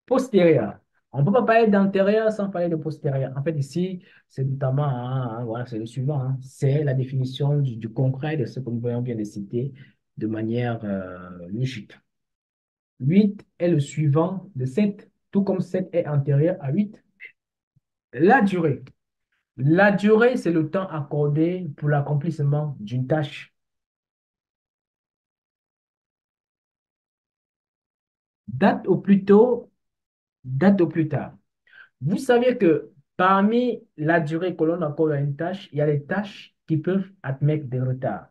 Postérieur. On ne peut pas parler d'antérieur sans parler de postérieur. En fait, ici, c'est notamment, voilà, c'est le suivant, c'est la définition du concret de ce que nous voyons bien de citer de manière logique. 8 est le suivant de 7, tout comme 7 est antérieur à 8. La durée. La durée, c'est le temps accordé pour l'accomplissement d'une tâche. Date au plus tôt, date au plus tard. Vous savez que parmi la durée que l'on accorde à une tâche, il y a des tâches qui peuvent admettre des retards.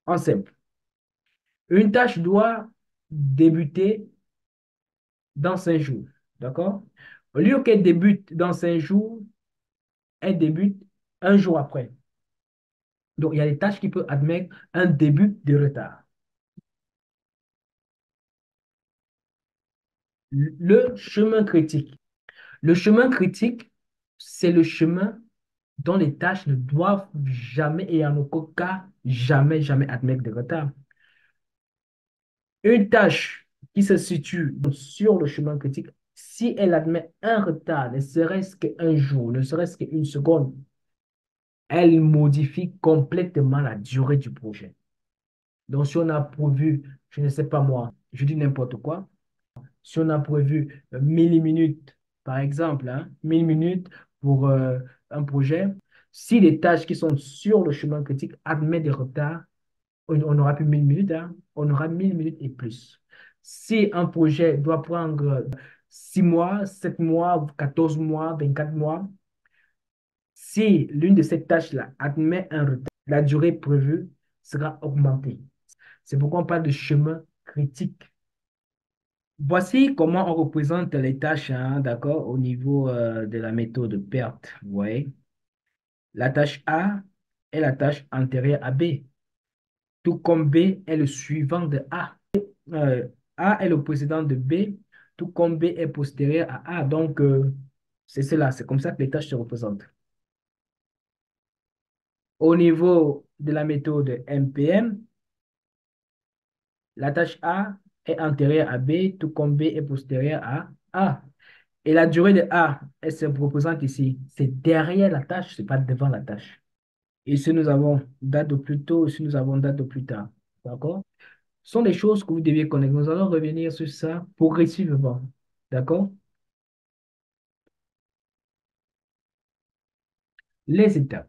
En simple, une tâche doit débuter dans 5 jours. D'accord? Au lieu qu'elle débute dans 5 jours, elle débute un jour après. Donc, il y a des tâches qui peuvent admettre un début de retard. Le chemin critique. Le chemin critique, c'est le chemin dont les tâches ne doivent jamais et en aucun cas, jamais, jamais admettre de retard. Une tâche qui se situe sur le chemin critique, si elle admet un retard, ne serait-ce qu'un jour, ne serait-ce qu'une seconde, elle modifie complètement la durée du projet. Donc, si on a prévu, je ne sais pas moi, je dis n'importe quoi, si on a prévu 1000 minutes, par exemple, 1000 minutes pour un projet, si les tâches qui sont sur le chemin critique admettent des retards, on n'aura plus 1000 minutes, on aura 1000 minutes et plus. Si un projet doit prendre 6 mois, 7 mois, 14 mois, 24 mois, si l'une de ces tâches-là admet un retard, la durée prévue sera augmentée. C'est pourquoi on parle de chemin critique. Voici comment on représente les tâches, d'accord, au niveau de la méthode PERT. Vous voyez, la tâche A est la tâche antérieure à B, tout comme B est le suivant de A. A est le précédent de B, tout comme B est postérieur à A. Donc, c'est cela, c'est comme ça que les tâches se représentent. Au niveau de la méthode MPM, la tâche A est antérieure à B, tout comme B est postérieur à A. Et la durée de A, elle se représente ici. C'est derrière la tâche, c'est pas devant la tâche. Ici, nous avons date de plus tôt, ici, nous avons date de plus tard. D'accord? Ce sont des choses que vous devez connaître. Nous allons revenir sur ça progressivement. D'accord? Les étapes.